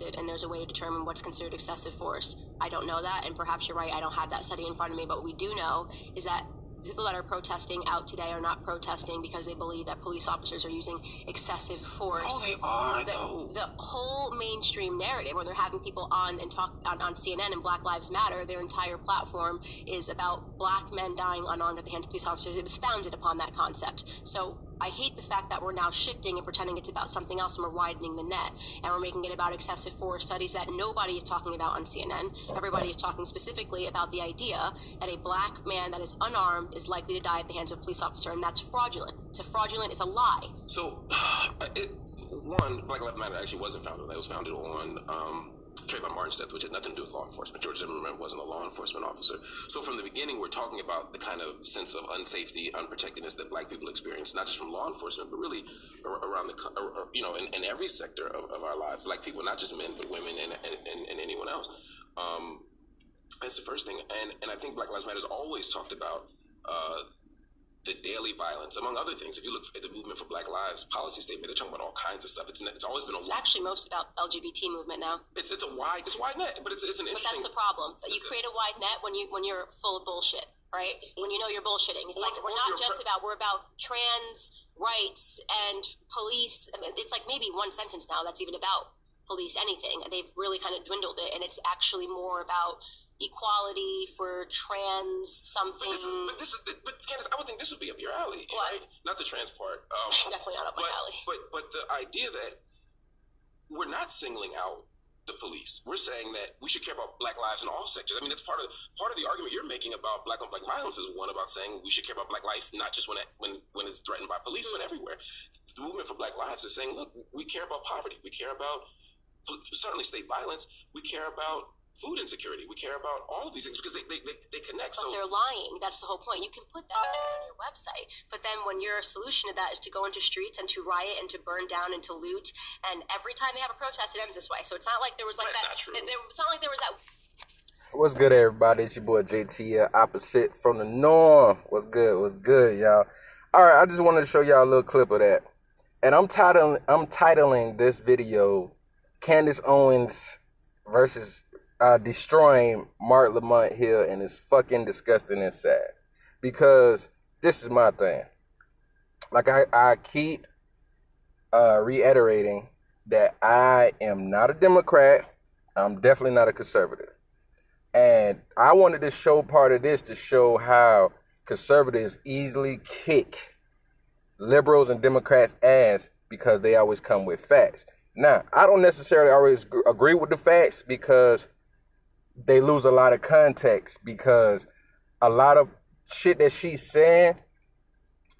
and there's a way to determine what's considered excessive force. I don't know that, and perhaps you're right, I don't have that study in front of me, but what we do know is that people that are protesting out today are not protesting because they believe that police officers are using excessive force. Oh, they are, though. The whole mainstream narrative, where they're having people on and talk on CNN and Black Lives Matter, their entire platform is about black men dying unarmed at the hands of police officers. It was founded upon that concept. So I hate the fact that we're now shifting and pretending it's about something else, and we're widening the net, and we're making it about excessive force, studies that nobody is talking about on CNN. Everybody is talking specifically about the idea that a black man that is unarmed is likely to die at the hands of a police officer, and that's fraudulent. It's a lie. So, Black Lives Matter actually wasn't founded. It was founded on Trayvon Martin's death, which had nothing to do with law enforcement. George Zimmerman wasn't a law enforcement officer. So from the beginning, we're talking about the kind of sense of unsafety, unprotectedness that black people experience, not just from law enforcement, but really around in every sector of our lives. Black people, not just men, but women and anyone else. That's the first thing. And I think Black Lives Matter has always talked about the daily violence, among other things. If you look at the Movement for Black Lives policy statement, they're talking about all kinds of stuff. It's always been It's actually most about LGBT movement now. It's a wide net, but it's an interesting. But that's the problem. You create a wide net when you're full of bullshit, right? When you know you're bullshitting. It's like we're about trans rights and police. I mean, it's like maybe one sentence now that's even about police anything. They've really kind of dwindled it, and it's actually more about equality for trans something. But Candace, I would think this would be up your alley, right? Not the trans part. Definitely not up my alley. But the idea that we're not singling out the police, we're saying that we should care about black lives in all sectors. I mean, that's part of the argument you're making about black on black violence is one about saying we should care about black life, not just when it's threatened by police, but everywhere. The Movement for Black Lives is saying, look, we care about poverty, we care about certainly state violence, we care about food insecurity. We care about all of these things because they connect. But they're lying. That's the whole point. You can put that on your website, but then when your solution to that is to go into streets and to riot and to burn down and to loot, and every time they have a protest, it ends this way. So it's not like there was like that. It's not like there was that. What's good, everybody? It's your boy JT, opposite from the norm. What's good, y'all? All right, I just wanted to show y'all a little clip of that, and I'm titling this video "Candace Owens versus." Destroying Marc Lamont Hill, and it's fucking disgusting and sad because this is my thing. Like I keep reiterating that I am not a Democrat. I'm definitely not a conservative. And I wanted to show part of this to show how conservatives easily kick liberals and Democrats' ass because they always come with facts. Now, I don't necessarily always agree with the facts because they lose a lot of context, because a lot of shit that she's saying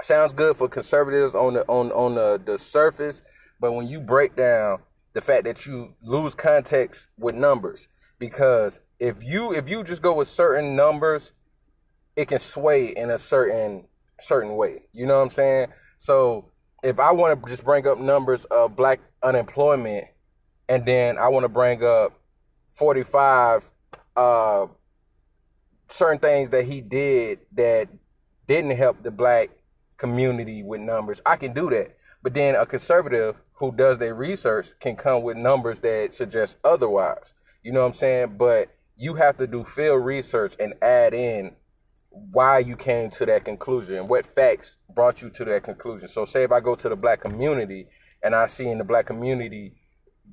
sounds good for conservatives on the surface, but when you break down the fact that you lose context with numbers, because if you just go with certain numbers, it can sway in a certain way. You know what I'm saying? So if I want to just bring up numbers of black unemployment, and then I want to bring up 45 certain things that he did that didn't help the black community with numbers, I can do that. But then a conservative who does their research can come with numbers that suggest otherwise. You know what I'm saying? But you have to do field research and add in why you came to that conclusion and what facts brought you to that conclusion. So say if I go to the black community and I see in the black community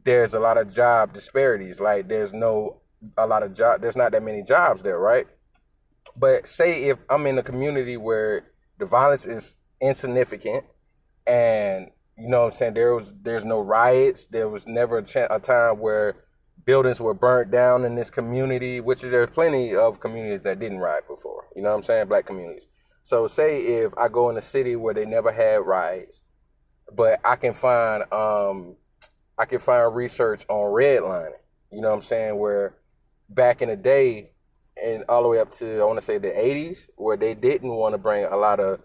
there's a lot of job disparities, like there's not that many jobs there, right? But say if I'm in a community where the violence is insignificant, and you know what I'm saying, there's no riots, there was never a time where buildings were burnt down in this community, which is there's plenty of communities that didn't riot before, you know what I'm saying, black communities. So say if I go in a city where they never had riots, but I can find research on redlining, you know what I'm saying, where back in the day and all the way up to, I want to say the 80s, where they didn't want to bring a lot of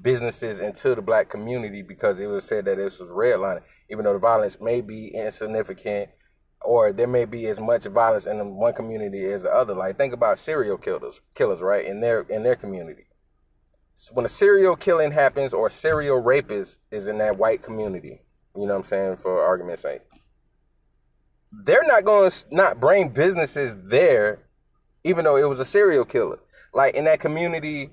businesses into the black community because it was said that this was redlining, even though the violence may be insignificant or there may be as much violence in one community as the other. Like think about serial killers, right, in their community. So when a serial killing happens or serial rapist is in that white community, you know what I'm saying, for argument's sake, they're not going to not bring businesses there, even though it was a serial killer. Like in that community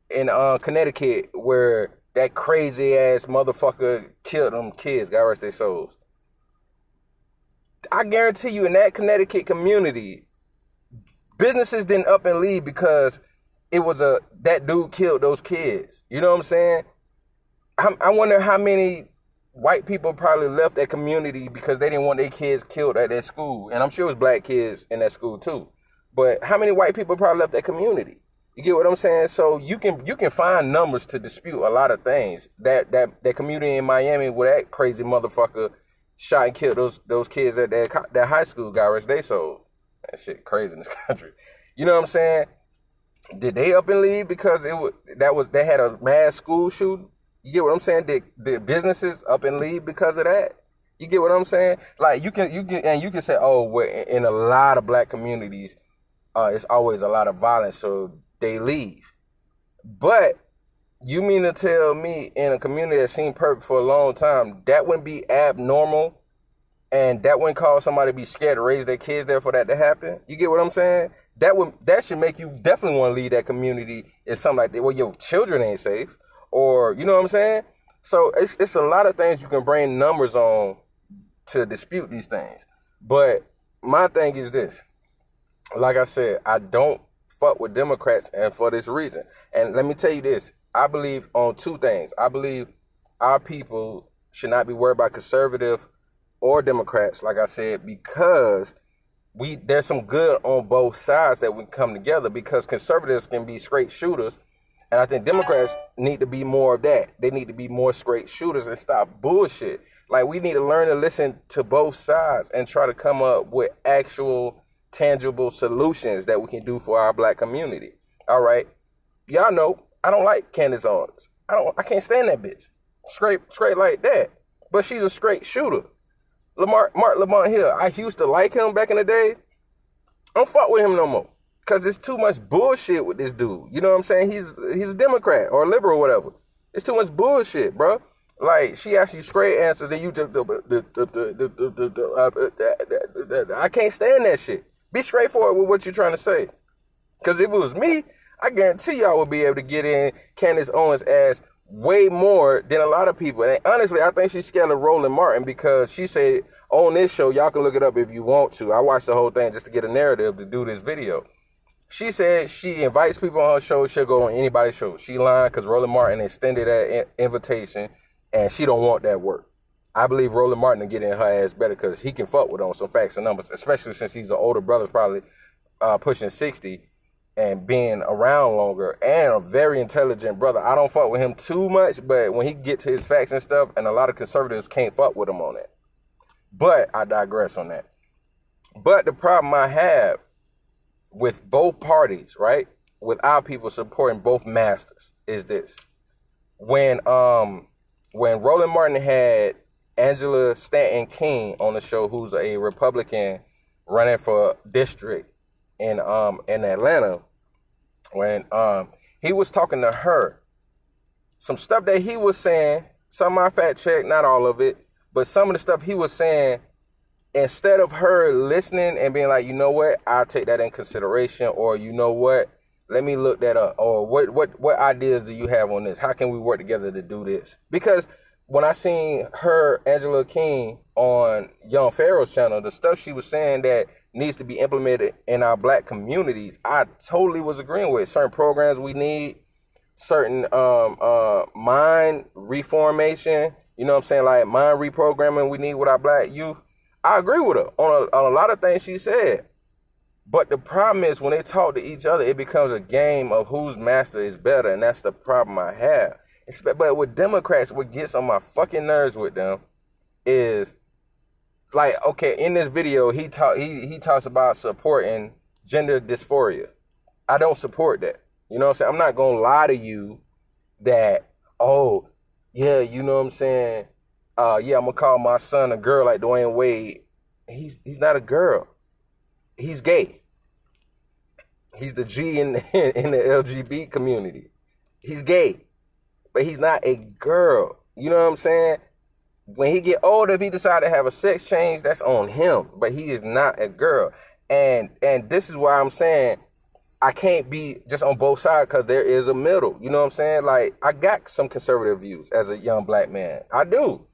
in Connecticut where that crazy ass motherfucker killed them kids, God rest their souls. I guarantee you in that Connecticut community, businesses didn't up and leave because it was that dude killed those kids. You know what I'm saying? I wonder how many white people probably left that community because they didn't want their kids killed at that school. And I'm sure it was black kids in that school too. But how many white people probably left that community? You get what I'm saying? So you can find numbers to dispute a lot of things. That community in Miami where that crazy motherfucker shot and killed those kids at that high school, God rest their soul. That shit crazy in this country. You know what I'm saying? Did they up and leave because they had a mass school shooting? You get what I'm saying? Did businesses up and leave because of that? You get what I'm saying? Like you can say, oh, well, in a lot of black communities, it's always a lot of violence, so they leave. But you mean to tell me in a community that seemed perfect for a long time, that wouldn't be abnormal and that wouldn't cause somebody to be scared to raise their kids there for that to happen? You get what I'm saying? That should make you definitely want to leave that community if something like that, well, your children ain't safe, or you know what I'm saying? So it's a lot of things you can bring numbers on to dispute these things. But my thing is this. Like I said, I don't fuck with Democrats, and for this reason. And let me tell you this. I believe on two things. I believe our people should not be worried about conservative or Democrats, like I said, because there's some good on both sides that we come together, because conservatives can be straight shooters, and I think Democrats need to be more of that. They need to be more straight shooters and stop bullshit. Like, we need to learn to listen to both sides and try to come up with actual tangible solutions that we can do for our black community. All right. Y'all know I don't like Candace Owens. I can't stand that bitch. Straight like that. But she's a straight shooter. Marc Lamont Hill, I used to like him back in the day. I don't fuck with him no more. Cause it's too much bullshit with this dude. You know what I'm saying? He's a Democrat or a liberal or whatever. It's too much bullshit, bro. Like, she asks you straight answers and you just I can't stand that shit. Be straightforward with what you're trying to say. Because if it was me, I guarantee y'all would be able to get in Candace Owens' ass way more than a lot of people. And honestly, I think she's scared of Roland Martin, because she said on this show, y'all can look it up if you want to. I watched the whole thing just to get a narrative to do this video. She said she invites people on her show. She'll go on anybody's show. She lying because Roland Martin extended that invitation and she don't want that work. I believe Roland Martin will get in her ass better because he can fuck with her on some facts and numbers, especially since he's an older brother, probably pushing 60 and being around longer, and a very intelligent brother. I don't fuck with him too much, but when he get to his facts and stuff, and a lot of conservatives can't fuck with him on that. But I digress on that. But the problem I have with both parties, right, with our people supporting both masters, is this. When Roland Martin had Angela Stanton King on the show, who's a Republican running for district in Atlanta, when he was talking to her, some stuff that he was saying, some I fact checked, not all of it, but some of the stuff he was saying, instead of her listening and being like, you know what, I'll take that in consideration, or you know what, let me look that up, or what ideas do you have on this? How can we work together to do this? Because when I seen her, Angela King, on Young Pharaoh's channel, the stuff she was saying that needs to be implemented in our black communities, I totally was agreeing with. Certain programs we need, certain mind reformation, you know what I'm saying, like mind reprogramming we need with our black youth. I agree with her on a lot of things she said. But the problem is when they talk to each other, it becomes a game of whose master is better, and that's the problem I have. But with Democrats, what gets on my fucking nerves with them is, like, okay, in this video, he talks about supporting gender dysphoria. I don't support that. You know what I'm saying? I'm not going to lie to you that, oh, yeah, you know what I'm saying? Yeah, I'm going to call my son a girl like Dwayne Wade. He's not a girl. He's gay. He's the G in the LGBT community. He's gay, but he's not a girl. You know what I'm saying? When he get older, if he decide to have a sex change, that's on him. But he is not a girl. And this is why I'm saying I can't be just on both sides, because there is a middle. You know what I'm saying? Like, I got some conservative views as a young black man. I do.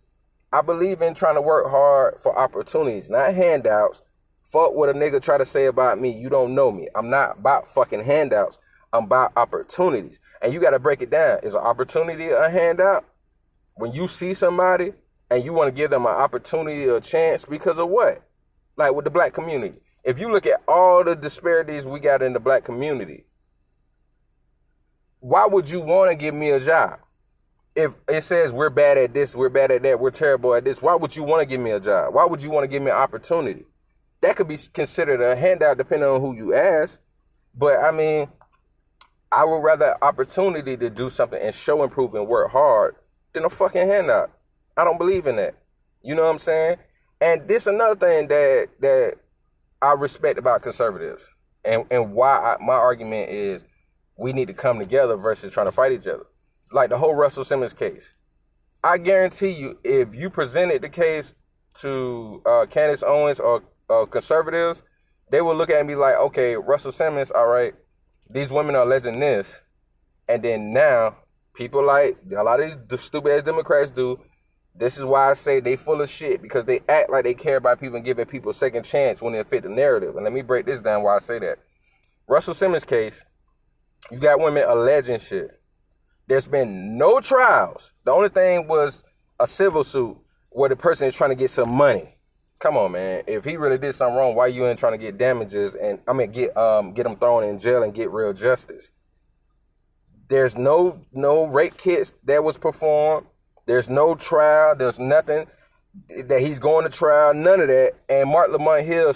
I believe in trying to work hard for opportunities, not handouts. Fuck what a nigga try to say about me. You don't know me. I'm not about fucking handouts. I'm about opportunities. And you got to break it down. Is an opportunity a handout? When you see somebody and you want to give them an opportunity or a chance because of what? Like with the black community. If you look at all the disparities we got in the black community, why would you want to give me a job? If it says we're bad at this, we're bad at that, we're terrible at this, why would you want to give me a job? Why would you want to give me an opportunity? That could be considered a handout depending on who you ask. But I mean, I would rather opportunity to do something and show, improve, and work hard than a fucking handout. I don't believe in that. You know what I'm saying? And this another thing that I respect about conservatives, and why my argument is we need to come together versus trying to fight each other. Like the whole Russell Simmons case. I guarantee you, if you presented the case to Candace Owens or conservatives, they will look at it and be like, okay, Russell Simmons, all right, these women are alleging this. And then now, people like a lot of these stupid ass Democrats do, this is why I say they full of shit, because they act like they care about people and giving people a second chance when they fit the narrative. And let me break this down why I say that. Russell Simmons case, you got women alleging shit. There's been no trials. The only thing was a civil suit where the person is trying to get some money. Come on, man. If he really did something wrong, why you ain't trying to get damages and get him thrown in jail and get real justice? There's no rape kits that was performed. There's no trial. There's nothing that he's going to trial. None of that. And Marc Lamont Hill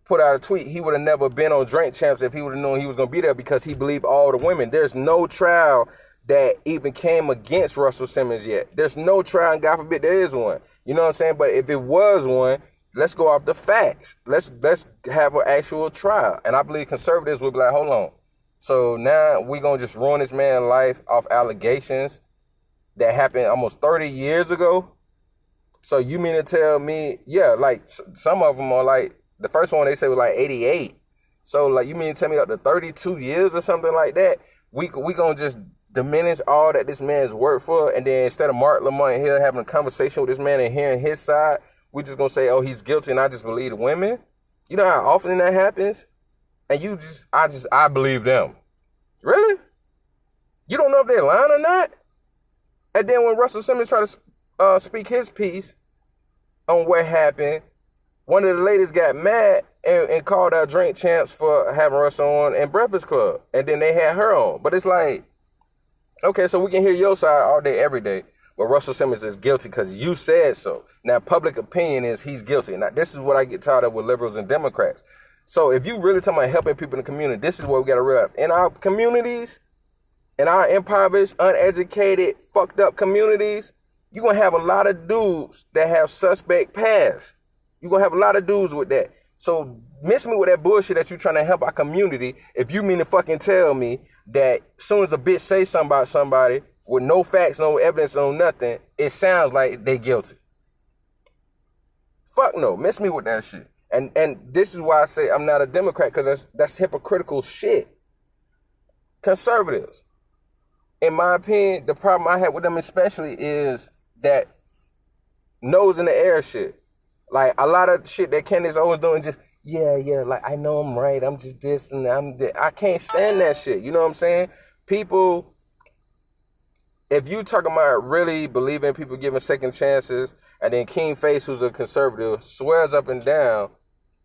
put out a tweet. He would have never been on Drink Champs if he would have known he was going to be there, because he believed all the women. There's no trial that even came against Russell Simmons yet. There's no trial, and God forbid there is one. You know what I'm saying? But if it was one, let's go off the facts. Let's have an actual trial. And I believe conservatives would be like, hold on. So now we're going to just ruin this man's life off allegations that happened almost 30 years ago? So you mean to tell me, yeah, like some of them are like, the first one they say was like 88. So like you mean to tell me up to 32 years or something like that, we going to just diminish all that this man's worked for, and then instead of Marc Lamont Hill having a conversation with this man and hearing his side, we just going to say, oh, he's guilty and I just believe the women? You know how often that happens? And I believe them. Really? You don't know if they're lying or not? And then when Russell Simmons tried to speak his piece on what happened, one of the ladies got mad and called out Drink Champs for having Russell on and Breakfast Club. And then they had her on. But it's like, okay, so we can hear your side all day, every day. But Russell Simmons is guilty because you said so. Now, public opinion is he's guilty. Now, this is what I get tired of with liberals and Democrats. So if you really talking about helping people in the community, this is what we got to realize. In our communities, in our impoverished, uneducated, fucked up communities, you're going to have a lot of dudes that have suspect past. You're going to have a lot of dudes with that. So miss me with that bullshit that you're trying to help our community if you mean to fucking tell me that as soon as a bitch say something about somebody with no facts, no evidence, no nothing, it sounds like they guilty. Fuck no. Miss me with that shit. And this is why I say I'm not a Democrat, because that's hypocritical shit. Conservatives, in my opinion, the problem I have with them especially is that nose in the air shit. Like a lot of shit that Candace Owens doing, just, yeah, like I know I'm right, I'm just this and I'm that. I can't stand that shit. You know what I'm saying? People, if you talking about really believing people giving second chances, and then King Face, who's a conservative, swears up and down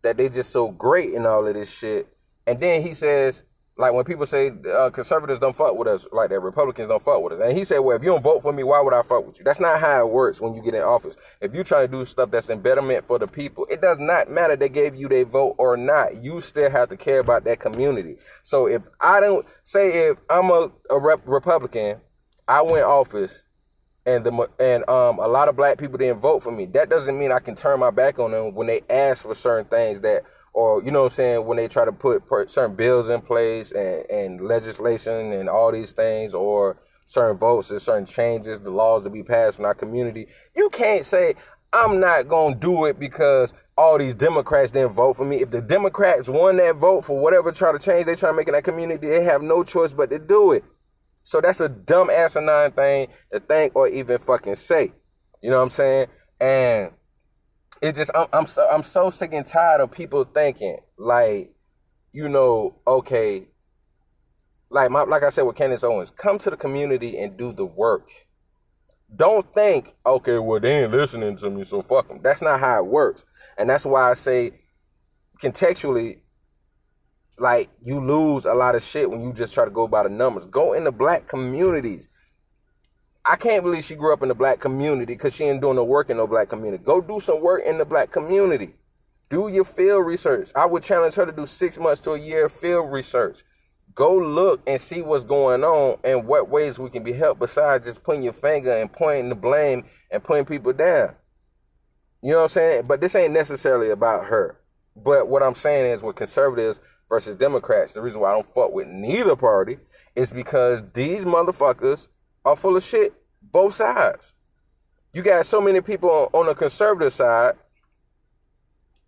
that they just so great in all of this shit, and then he says, like when people say conservatives don't fuck with us, like that Republicans don't fuck with us. And he said, well, if you don't vote for me, why would I fuck with you? That's not how it works when you get in office. If you trying to do stuff that's in betterment for the people, it does not matter they gave you their vote or not. You still have to care about that community. So if I don't, say if I'm a Republican, I win office, and a lot of black people didn't vote for me, that doesn't mean I can turn my back on them when they ask for certain things that, or, you know what I'm saying, when they try to put certain bills in place and legislation and all these things, or certain votes and certain changes, the laws to be passed in our community. You can't say, I'm not going to do it because all these Democrats didn't vote for me. If the Democrats won that vote for whatever try to change they try to make in that community, they have no choice but to do it. So that's a dumb asinine thing to think or even fucking say. You know what I'm saying? And it just, I'm so sick and tired of people thinking like, you know, okay, like I said with Candace Owens, come to the community and do the work. Don't think, okay, well, they ain't listening to me, so fuck them. That's not how it works. And that's why I say, contextually, like, you lose a lot of shit when you just try to go by the numbers. Go in the black communities. I can't believe she grew up in the black community because she ain't doing no work in no black community. Go do some work in the black community. Do your field research. I would challenge her to do 6 months to a year field research. Go look and see what's going on and what ways we can be helped besides just putting your finger and pointing the blame and putting people down. You know what I'm saying? But this ain't necessarily about her. But what I'm saying is with conservatives versus Democrats, the reason why I don't fuck with neither party is because these motherfuckers are full of shit, both sides. You got so many people on the conservative side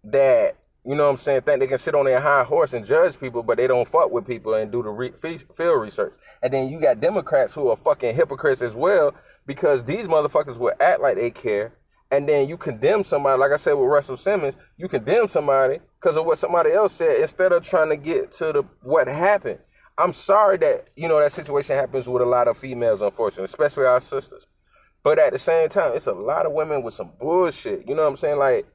that, you know what I'm saying, think they can sit on their high horse and judge people, but they don't fuck with people and do the field research. And then you got Democrats who are fucking hypocrites as well because these motherfuckers will act like they care. And then you condemn somebody, like I said with Russell Simmons, you condemn somebody because of what somebody else said instead of trying to get to what happened. I'm sorry that, you know, that situation happens with a lot of females, unfortunately, especially our sisters. But at the same time, it's a lot of women with some bullshit. You know what I'm saying? Like,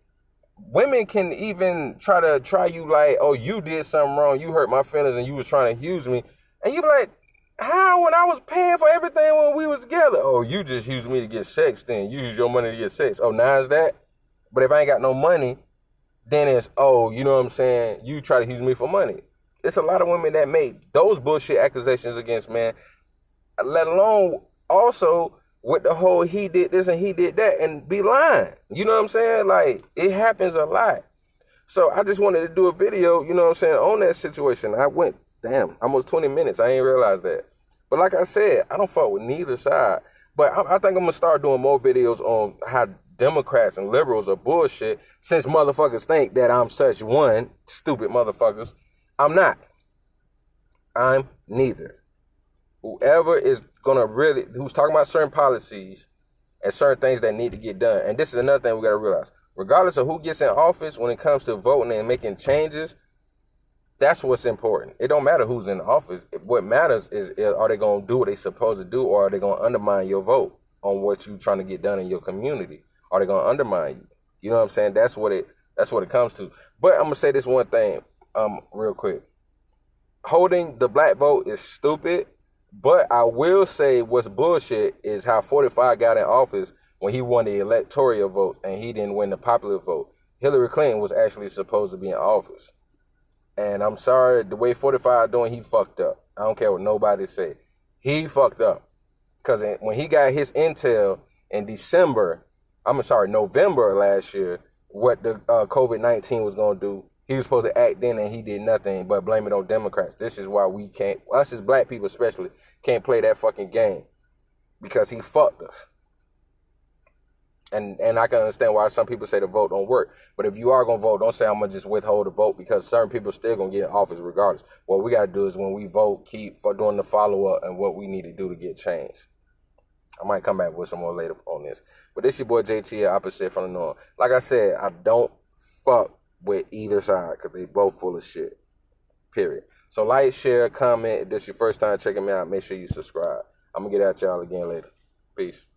women can even try you like, oh, you did something wrong, you hurt my feelings and you was trying to use me. And you be like, how, when I was paying for everything when we was together? Oh, you just used me to get sex then. You use your money to get sex. Oh, now it's that? But if I ain't got no money, then it's, oh, you know what I'm saying, you try to use me for money. It's a lot of women that make those bullshit accusations against men, let alone also with the whole he did this and he did that and be lying. You know what I'm saying? Like, it happens a lot. So I just wanted to do a video, you know what I'm saying, on that situation. I went, damn, almost 20 minutes. I ain't realized that. But like I said, I don't fuck with neither side. But I think I'm going to start doing more videos on how Democrats and liberals are bullshit since motherfuckers think that I'm such one, stupid motherfuckers. I'm not. I'm neither. Whoever is gonna really, who's talking about certain policies and certain things that need to get done. And this is another thing we gotta realize. Regardless of who gets in office, when it comes to voting and making changes, that's what's important. It don't matter who's in office. What matters is, are they gonna do what they supposed to do, or are they gonna undermine your vote on what you trying to get done in your community? Are they gonna undermine you? You know what I'm saying? That's what it comes to. But I'm gonna say this one thing, real quick. Holding the black vote is stupid. But I will say what's bullshit is how 45 got in office when he won the electoral vote and he didn't win the popular vote. Hillary Clinton was actually supposed to be in office. And I'm sorry, the way 45 doing, he fucked up. I don't care what nobody say. He fucked up. Because when he got his intel in November last year, what the COVID-19 was going to do, he was supposed to act then and he did nothing but blame it on Democrats. This is why we can't, us as black people especially, can't play that fucking game. Because he fucked us. And I can understand why some people say the vote don't work. But if you are going to vote, don't say I'm going to just withhold the vote because certain people still going to get in office regardless. What we got to do is when we vote, keep for doing the follow-up and what we need to do to get change. I might come back with some more later on this. But this your boy JT, opposite from the norm. Like I said, I don't fuck with either side because they both full of shit. Period. So like, share, comment. If this your first time checking me out, make sure you subscribe. I'm going to get at y'all again later. Peace.